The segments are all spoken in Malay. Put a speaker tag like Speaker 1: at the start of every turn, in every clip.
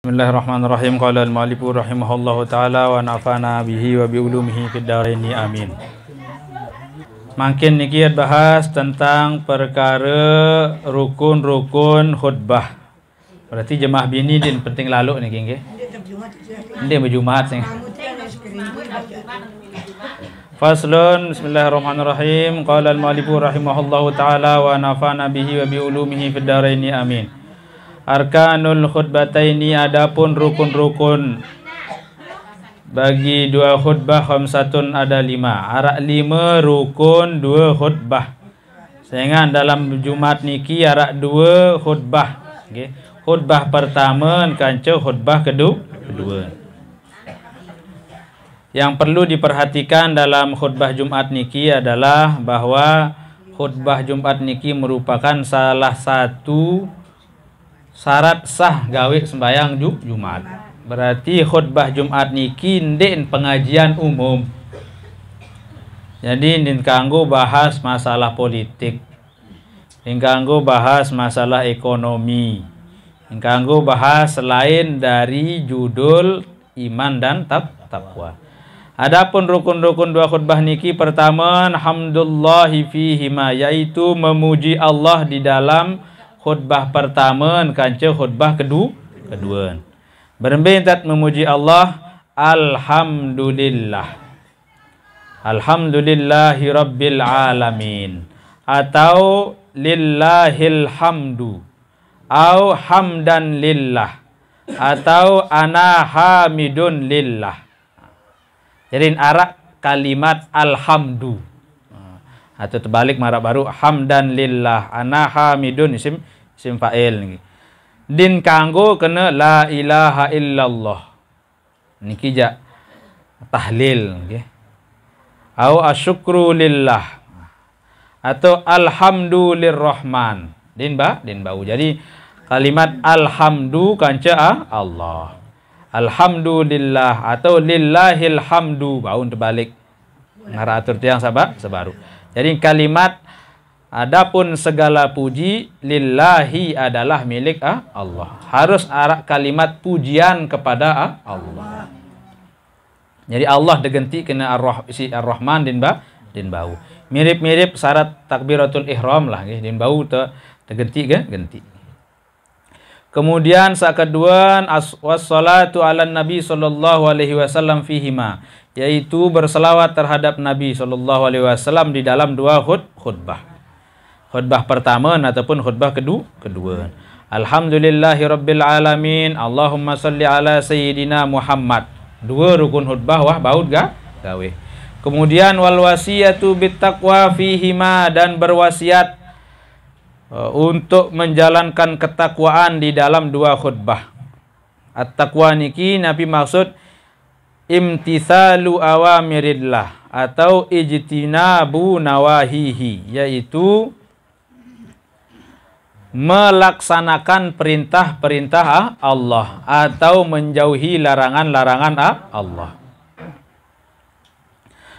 Speaker 1: Bismillahirrahmanirrahim. Qala al-mu'allifu rahimahullahu ta'ala wa nafa'ana bihi wa bi ulumihi fid dharaini amin. Makin niki bahas tentang perkara rukun-rukun khutbah. Berarti jemaah bini din penting lalu niki nggih. Ndek berjumaat sing. Faslun. Bismillahirrahmanirrahim. Qala al-mu'allifu rahimahullahu ta'ala wa nafa'ana bihi wa bi ulumihi fid dharaini amin. Arkanul khutbataini, adapun rukun-rukun bagi dua khutbah, khamsatun ada 5. Arak 5 rukun 2 khutbah. Sehingga dalam Jumat niki arak 2 khutbah. Okay. Khutbah pertama kanca khutbah kedua. Yang perlu diperhatikan dalam khutbah Jumat niki adalah bahwa khutbah Jumat niki merupakan salah satu syarat sah gawe sembahyang Jumat. Berarti khutbah Jumat niki ndek pengajian umum. Jadi ndek kanggo bahas masalah politik. Ndek kanggo bahas masalah ekonomi. Ndek kanggo bahas selain dari judul iman dan takwa. Adapun rukun-rukun 2 khutbah niki, pertama hamdulillahi fihima, yaitu memuji Allah di dalam khutbah pertama kanca khutbah kedua. Berbentat memuji Allah, alhamdulillah. Alhamdulillahi rabbil alamin, atau lillahil hamdu, atau hamdan lillah, atau ana hamidun lillah. Jadi arak kalimat alhamdu, atau terbalik marah baru hamdan lillah, ana hamidun isim fa'il. Din kanggo kena la ilaha illallah. Niki ja tahlil nggih. Au asyukru lillah, atau alhamdulillahirrahman. Din bau. Jadi kalimat alhamdu kanca Allah. Alhamdulillah atau lillahil hamdu, bau terbalik. Ngara atur tiang sabaru. Jadi kalimat adapun segala puji lillahi adalah milik Allah. Harus arak kalimat pujian kepada Allah. Jadi Allah digenti kena ar-Rahman din bau. Mirip-mirip syarat takbiratul ihram lah nggih, din bau genti. Kemudian saat kedua wassalatu ala nabi sallallahu alaihi wasallam fihima, yaitu berselawat terhadap Nabi sallallahu alaihi wasallam di dalam 2 khutbah. Khutbah pertama ataupun khutbah kedua. Alhamdulillahi rabbil alamin, Allahumma salli ala sayyidina Muhammad. 2 rukun khutbah baud gawe. Kemudian wal wasiyatu bittaqwa fihima, dan berwasiat untuk menjalankan ketakwaan di dalam 2 khutbah. At-taqwa niki Nabi maksud imtithalu awamirillah atau ijtinabu nawahihi, yaitu melaksanakan perintah-perintah Allah atau menjauhi larangan-larangan Allah.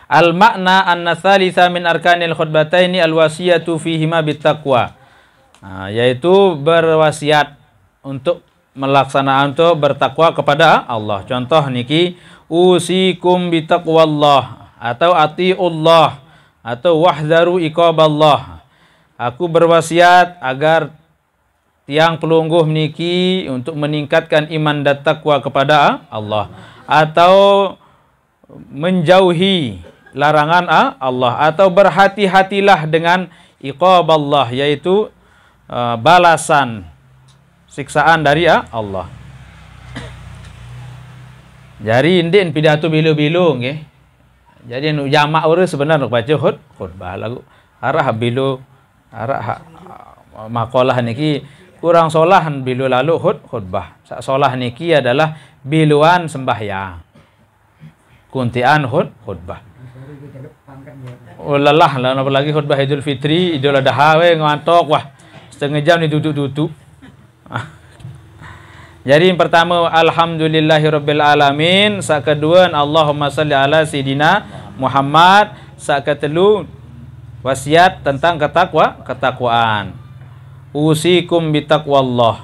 Speaker 1: Al-makna anna thalitha min arkanil khutbataini al-wasiyatu fihima bittaqwa, yaitu berwasiat untuk melaksanakan untuk bertakwa kepada Allah. Contoh niki usikum bitaqwallah, atau atiullah, atau wahdharu iqaballah. Aku berwasiat agar tiang pelungguh niki untuk meningkatkan iman dan takwa kepada Allah, atau menjauhi larangan Allah, atau berhati-hatilah dengan iqaballah, yaitu balasan siksaan dari Allah. Jadi indin pidato bilu-bilu nggih. Jadi nu jamak urus sebenarnya baca khutbah lagu arah bilu arah makalah niki kurang solahan bilu lalu khutbah. Sak solah niki adalah biluan sembahyang. Kuntian khutbah. Lelah lah apalagi khutbah Idul Fitri, Idul Adha we ngantok wah. Setengah jam ni duduk-duduk. Jadi yang pertama alhamdulillahirabbil alamin, sak kedua Allahumma salli ala sayidina Muhammad, sak ketelu wasiat tentang ketakwaan. Usikum bitaqwallah.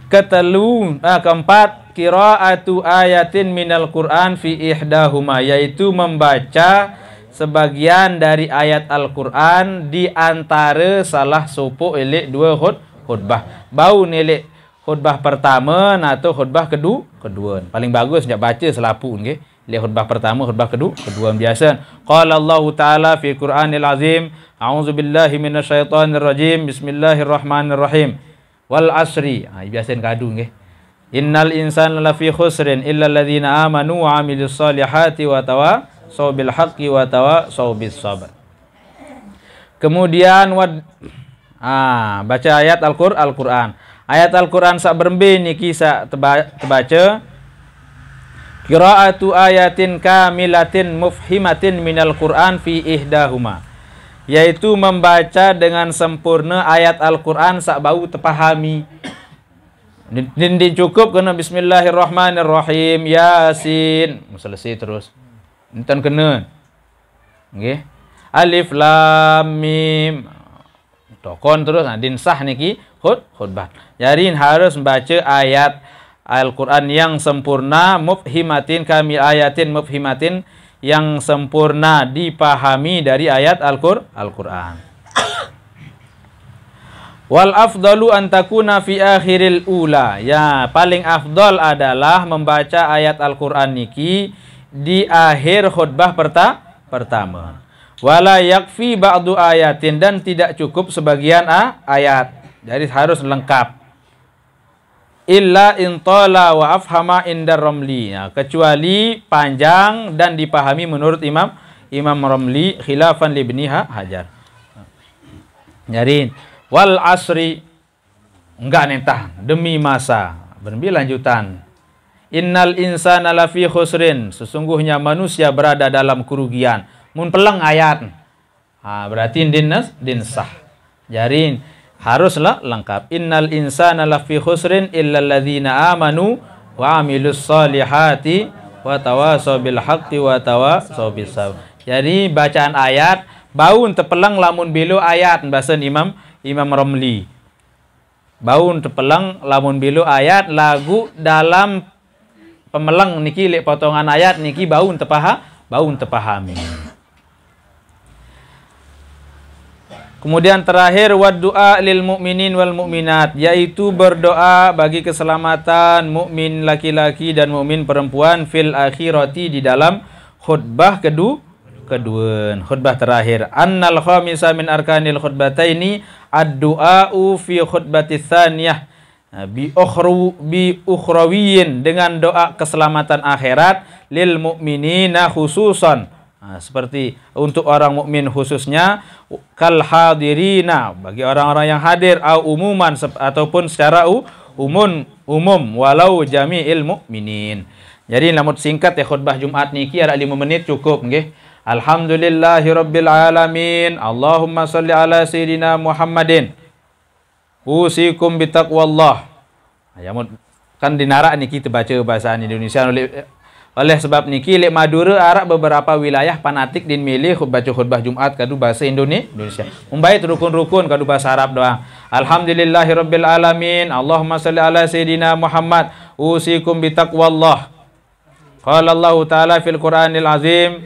Speaker 1: Keempat, qiraatu ayatin minal Qur'an fi ihdahuma, yaitu membaca sebagian dari ayat Al-Quran di antara salah sopok elek dua khutbah. Bau nelek khutbah pertama atau khutbah kedua. Paling bagus nak baca selapu nggih. Lek khutbah pertama, khutbah kedua biasa. Qala Allah Ta'ala fi Qur'anil Azim, a'udzubillahi minasyaitonir rajim. Bismillahirrahmanirrahim. Wal asri. Biasa kadu nggih. Innal insana lafi khusrin illa alladhina amanu wa 'amilus solihati wa tawasaw bil haqqi wa tawasaw bis sabr. Kemudian baca ayat Al-Qur'an. Ayat Al-Quran sak berembe niki sak terbaca. Qiraatu ayatin kamilatin mufhimatin minal Qur'an fi ihdahuma, yaitu membaca dengan sempurna ayat Al-Quran sak bau terpahami. Din cukup kena Bismillahirrahmanirrahim, Yasin, selesai terus. Entan kena. Nggih. Alif lam mim. Tokon terus din sah niki khutbah. Jadi harus membaca ayat Al-Quran yang sempurna, mufhimatin kamil ayatin mufhimatin, yang sempurna dipahami dari ayat Al-Quran. Wal afdalu an takuna fi akhiril ula. Ya, paling afdal adalah membaca ayat Al-Quran niki di akhir khutbah pertama. Wala yakfi ba'du ayatin, dan tidak cukup sebagian ayat. Jadi harus lengkap. Illa intala wa afhama indar Ramli, kecuali panjang dan dipahami menurut Imam Ramli khilafan li Ibni Hajar. Jadi wal asri, enggak nentah, demi masa. Berbi lanjutan. Innal insana lafi khusrin, sesungguhnya manusia berada dalam kerugian. Mun peleng ayat. Berarti din sah. Jadi haruslah lengkap. Innal insana lafi khusrin illa alladhina amanu wa 'amilus solihati wa tawasaw bil haqqi wa tawasaw bis sabr. Jadi bacaan ayat baun tepelang lamun belo ayat bahasa Imam Ramli. Baun tepelang lamun belo ayat lagu dalam pemelang niki lek potongan ayat niki baun tepahami. Kemudian terakhir doa lil mu'minin wal mu'minat, yaitu berdoa bagi keselamatan mukmin laki-laki dan mukmin perempuan fil akhirati, di dalam khutbah kedua, khutbah terakhir. Annal khamisa min arkanil khutbataini ad-du'a'u fi khutbatis tsaniyah bi ukhrawiyin, dengan doa keselamatan akhirat lil mu'minina khususan. Seperti untuk orang mukmin khususnya, kal hadirina, bagi orang-orang yang hadir, au umuman, ataupun secara umum walau jami'il mukminin. Jadi namun singkat ya khutbah Jumat niki ada 5 menit cukup nggih. Alhamdulillahirabbil alamin. Allahumma shalli ala sayidina Muhammadin. Usikum bitaqwallah. Ya kan dinara niki terbaca bahasa Indonesia oleh sebab niki lek Madura Arab beberapa wilayah fanatik din milih baca khutbah Jumat kadu bahasa Indonesia. Umbai rukun-rukun kadu bahasa Arab doang. Alhamdulillahirabbil alamin. Allahumma shalli ala sayidina Muhammad. Usikum bitaqwallah. Qala Allah Ta'ala fil Qur'anil Azim.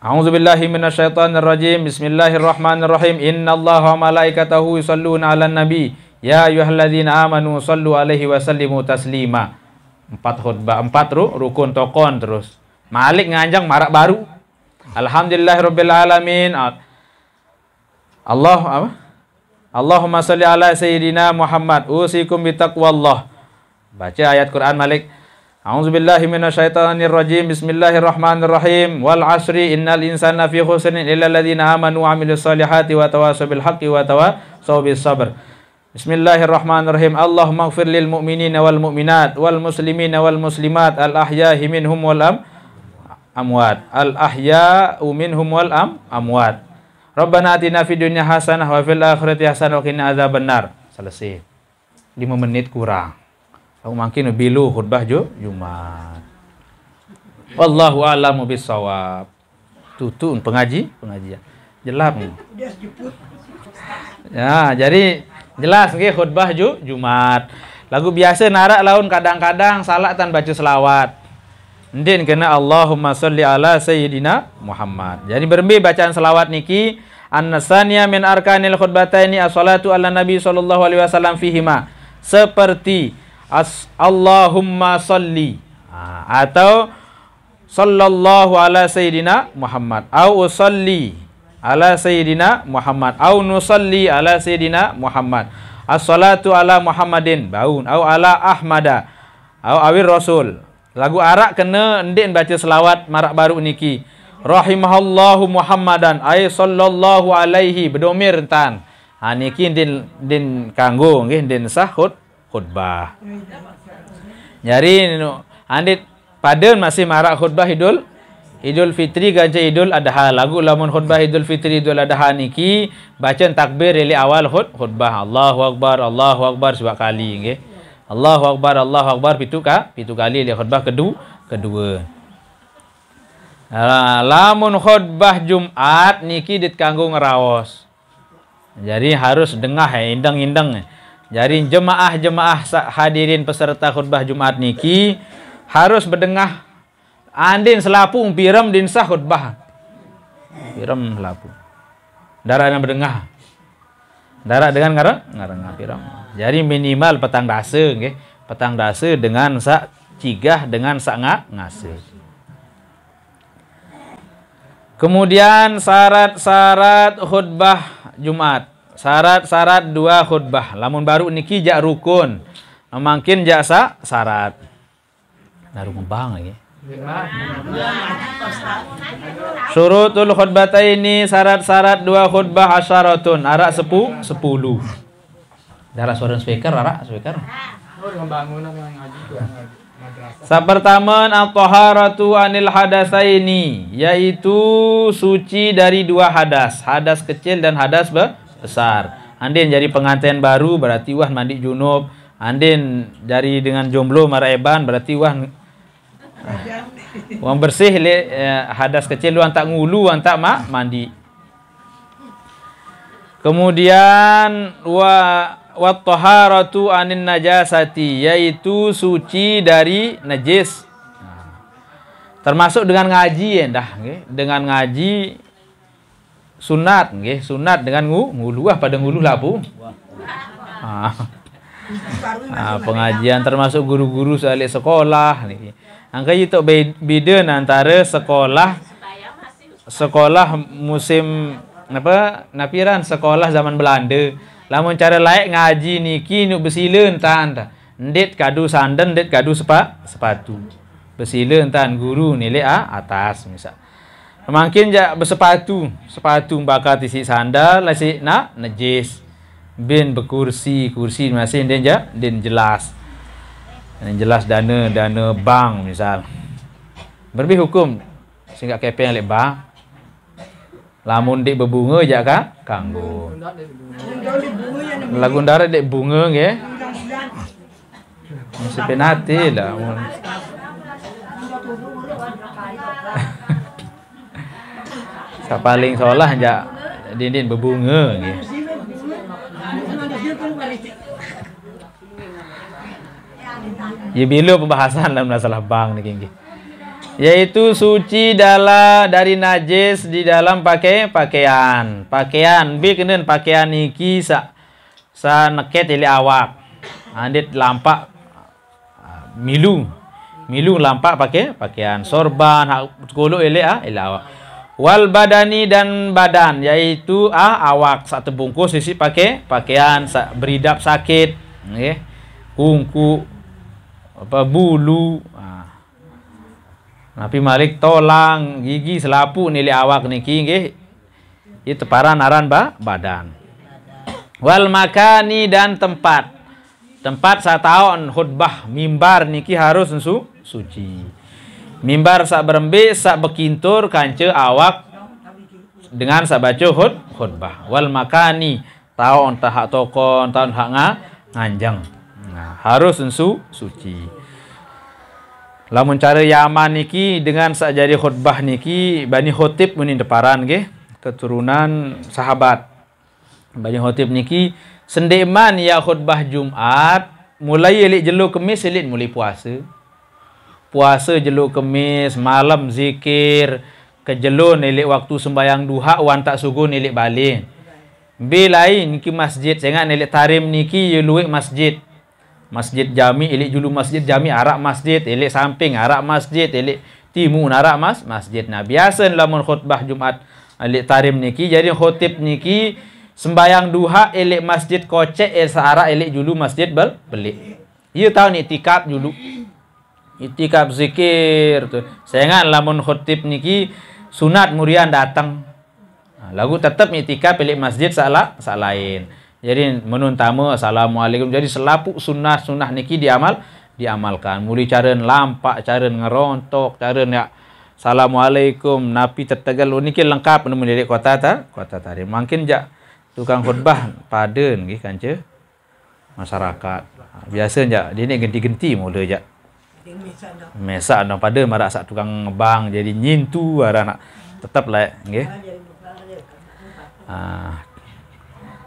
Speaker 1: A'udzubillahi minasyaitonir rajim. Bismillahirrahmanirrahim. Innallaha wa malaikatahu yusholluna 'alan nabi. Ya ayyuhalladzina amanu shallu 'alaihi wa sallimu taslima. 4 khutbah, 4 rukun tokon terus. Malik nganjang marak baru. Alhamdulillahirabbil alamin. Allahumma shalli ala sayyidina Muhammad. Usikum bitaqwallah. Baca ayat Quran Malik. A'udzubillahi minasyaitonir rajim. Bismillahirrahmanirrahim. Wal 'asri innal insana fi khusrin illa alladhina amanu wa 'amilus solihati wa tawasaw bil haqqi wa tawasaw bis sabr. Bismillahirrahmanirrahim. Allahumma ighfir lil mu'minina wal mu'minat wal muslimina wal muslimat al ahya'i minhum wal amwat. Al ahya'u minhum wal amwat. Rabbana atina fid dunya hasanah wa fil akhirati hasanah wa qina adzabannar. Selesai. 5 menit kurang. Aku mungkin bilu khutbah Jumat. Wallahu a'lamu bissawab. Pengajian. Jelap. Ya, jadi Jelas nggih khutbah Jumat. Lagu biasa narak laun kadang-kadang salah tan baca selawat. Ndin kena Allahumma sholli ala sayyidina Muhammad. Jadi berembe bacaan selawat niki an-nasaniya min arkanil khutbataini as-salatu ala nabi sallallahu alaihi wasallam fihima. Seperti Allahumma sholli atau sallallahu ala sayyidina Muhammad au usalli ala sayyidina Muhammad au nusalli ala sayyidina Muhammad. As-salatu ala Muhammadin baun au ala Ahmada au awir Rasul. Lagu arak kena ndin baca selawat marak baru niki. Rahimahallahu Muhammadan ay sallallahu alaihi bedomir entan. Niki din kanggo nggih din sah khutbah. Jadi andit paden masih marak khutbah Idul Fitri ganja Idul Adha. Lagu lamun khutbah Idul Fitri Idul Adha niki bacaan takbir dari awal khutbah. Allahu Akbar sebab kali nggih. Allahu Akbar pitu kali li khutbah kedua. Lamun khutbah Jumat niki ditkanggo ngeraos. Jadi harus dengah indeng-indeng. Jadi jemaah hadirin peserta khutbah Jumat niki harus berdengah. Andin selapung piram din sah khutbah. Piram selapung. Darah yang berdengah. Darah dengan ngarang piram. Jadi minimal petang dasa nggih. Petang dasa dengan sak cigah dengan sak ngase. Kemudian syarat-syarat khutbah Jumat. Syarat-syarat dua khutbah. Lamun baru niki jak rukun. Mungkin jak syarat. Nah rukun bang lagi. Syurutul khutbataini syarat-syarat dua khutbah asyaratun. Arak 10. Darah suara speaker, arak speaker. Pertama at-taharatu anil hadasaini, yaitu suci dari dua hadas, hadas kecil dan hadas besar. Andin jadi pengantin baru berarti wah mandi junub. Andin dari dengan jomblo maraeban berarti wah bersih hadas kecil lu tak ngulu tak mandi. Kemudian wa taharatu anin najasati, yaitu suci dari najis. Termasuk dengan ngaji nggih. Dengan ngaji sunat nggih, sunat dengan ngulu pada ngulu lapu. Pengajian termasuk guru-guru soal sekolah niki. Angka itu beda antara sekolah musim napiran sekolah zaman Belanda. Lamun cara layak ngaji niki nuk bersila entan. Ndet kadu sanden, ndet kadu sepatu. Bersila entan guru nilai atas misal. Makin jak bersepatu, sepatu bakal isi sandal, lasi najis. Bin berkursi, kursi masih den jelas. Dan jelas dana bank misal. Berbih hukum sehingga kepeng lek bank. Lamun dik berbunga je kanggo. Lagu darat dek bunga nggih. Mesti penati lah. Sa paling solah jak din berbunga nggih. Ya bila pembahasan dalam masalah bank niki nggih. Yaitu suci dari najis di dalam pakaian. Pakaian bi kenen pakaian niki sa neket ili awak. Andit lampak milu lampak pakaian sorban hak kulu ili awak. Wal badani dan badan, yaitu awak sak terbungkus isi pakaian sak beridap sakit nggih. Kungku bulu Nabi Malik tolang gigi selapu nilai awak niki nggih. Itu paran aran badan. Wal makani dan tempat. Tempat sataon khutbah mimbar niki harus suci. Mimbar sak berembe sak bekintur kance awak dengan sak baca khutbah. Wal makani taon tahak tokon taon hak nganjang. Nah, harus suci. Lamun cara Yaman niki dengan sak jadi khutbah niki Bani Khotib munin deparan nggih, keturunan sahabat. Bani Khotib niki Sendeman ya khutbah Jumat, mulai elik jelo Kemis elik mulai puasa. Puasa jelo Kemis, malam zikir, kejelun elik waktu sembayang duha wan tak sugun elik balik. Bi lain niki masjid, sengat elik tarim niki ye luwek masjid. Masjid jami elik julu masjid jami arak masjid, elik samping arak masjid, elik timun arak masjid. Nah, biasa lamun khutbah Jumat elik tarim niki, jadi khotib niki sembayang duha elik masjid kocek searah elik julu masjid belik. Ia tahu ni itikaf julu. Itikaf zikir tu. Saya ingat lamun khotib niki sunat murian datang. Lagu tetap itikaf elik masjid salah lain. Jadi menun tamu assalamualaikum. Jadi selapuk sunnah niki diamalkan. Muli cara lampak, cara ngerontok, cara ya assalamualaikum napi tertegal niki lengkap menjadi kota tadi. Makin jak tukang khutbah paden nggih kanca masyarakat. Biasa jak dia ni genti-genti mula jak. Mesak dong pada marak sak tukang bang jadi nyintu ara nak tetap lah nggih.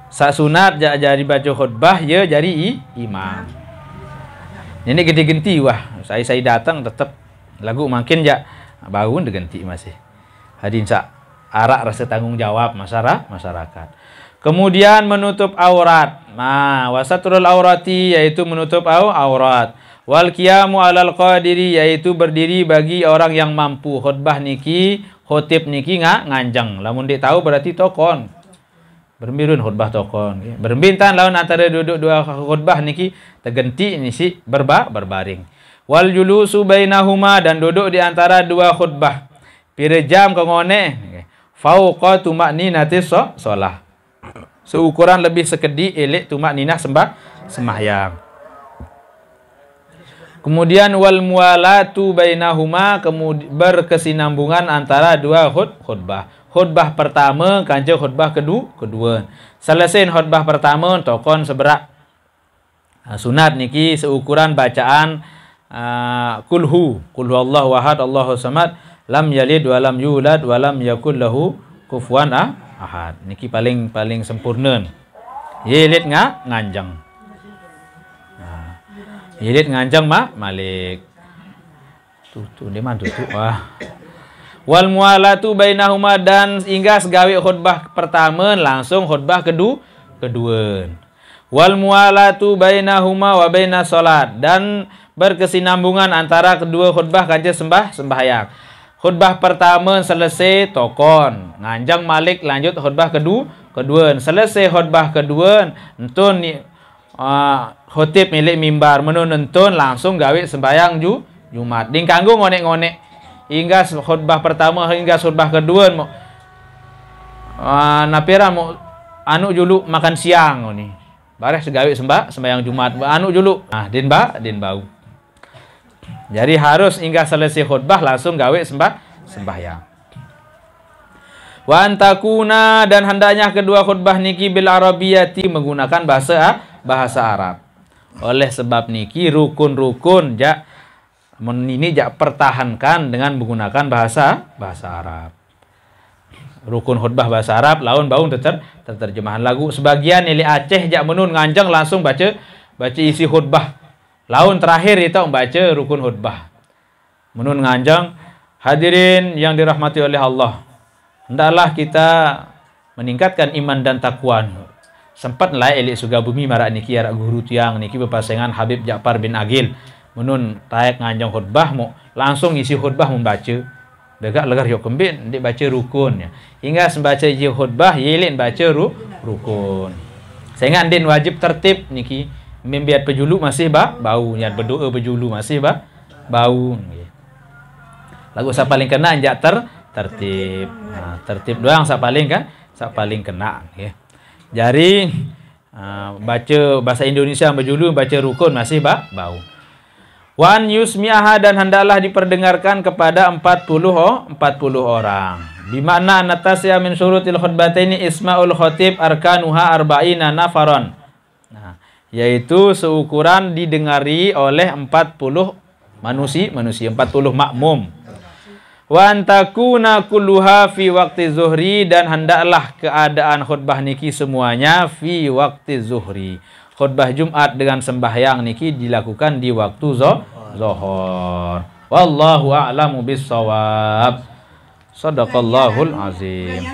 Speaker 1: Sak sunat jak jadi baca khutbah ya jadi imam. Ini genti-genti wah saya datang tetap lagu makin jak baru digenti masih. Hadin sak arak rasa tanggung jawab masyarakat. Kemudian menutup aurat. Nah, wasatrul aurati yaitu menutup aurat. Wal qiyamu 'alal qadiri yaitu berdiri bagi orang yang mampu. Khutbah niki, khotib niki nganjang. Lamun dik tahu berarti tokon. Bermirun khutbah tokon. Berbintan lawan antara duduk dua khutbah niki tergenti nisi berbaring. Wal julusu bainahuma dan duduk di antara dua khutbah. Pira jam kengone. Fauqa tumakninati shalah. Seukuran lebih sekedi elik tumak ninah sembahyang. Kemudian wal mualatu bainahuma berkesinambungan antara dua khutbah. Khutbah pertama kanca khutbah kedua. Selesai khutbah pertama tokon seberak. Sunat niki seukuran bacaan kulhu Allahu ahad Allahu samad lam yalid wa lam yulad wa lam yakul lahu kufuwan ahad. Niki paling sempurna. Yelit nganjang. Yelit nganjang malik. Tutu dia mantu tu. Wah. Wal mualatu bainahuma dan hingga segawe khutbah pertama langsung khutbah kedua. Wal mualatu bainahuma wa bainas salat dan berkesinambungan antara kedua khutbah kanca sembahyang. Khutbah pertama selesai tokon, nganjang malik lanjut khutbah kedua. Selesai khutbah kedua, entun khotib milik mimbar menun entun langsung gawe sembahyang Jumat. Ding kanggo ngonek-ngonek hingga khutbah pertama hingga khutbah kedua napira mau anu julu makan siang ni. Bareh segawe sembahyang Jumat. Anu julu. Din bau. Jadi harus hingga selesai khutbah langsung gawe sembahyang. Wa antakuna dan hendaknya kedua khutbah niki bil arabiyati menggunakan bahasa Arab. Oleh sebab niki rukun-rukun ini pertahankan dengan menggunakan bahasa Arab. Rukun khutbah bahasa Arab lawan baun terjemahan lagu. Sebagian ili Aceh menun nganjang langsung baca isi khutbah. Laun terakhir itu membaca rukun khutbah. Menun nganjang, hadirin yang dirahmati oleh Allah. Hendaklah kita meningkatkan iman dan takwa. Sempat lah elik Sugabumi marak niki arak guru tiang niki berpasangan Habib Ja'far bin Agil. Menun tayak nganjang khutbah mau langsung isi khutbah membaca. Degak legar yok kembin ndik baca rukun ya. Hingga sembaca isi khutbah yelin baca rukun. Sehingga din wajib tertib niki. Membiat pejulu masih bau, niat berdoa pejulu masih bau. Lagu saya paling kena anjak tertib. Nah, tertib doang saya paling kena. Jadi baca bahasa Indonesia berjulu baca rukun masih bau. Wan yusmi'aha dan hendaklah diperdengarkan kepada 40 orang. Bimana natasya min syurutil khutbataini isma'ul khatib arkanuha arba'ina nafaron. Yaitu seukuran didengari oleh 40 manusia 40 makmum. Wa antakuna kulluha fi waqti zuhri, dan hendaklah keadaan khutbah niki semuanya fi waqti zuhri. Khutbah Jumat dengan sembahyang niki dilakukan di waktu zuhur. Wallahu a'lamu bissawab. Shadaqallahul azim.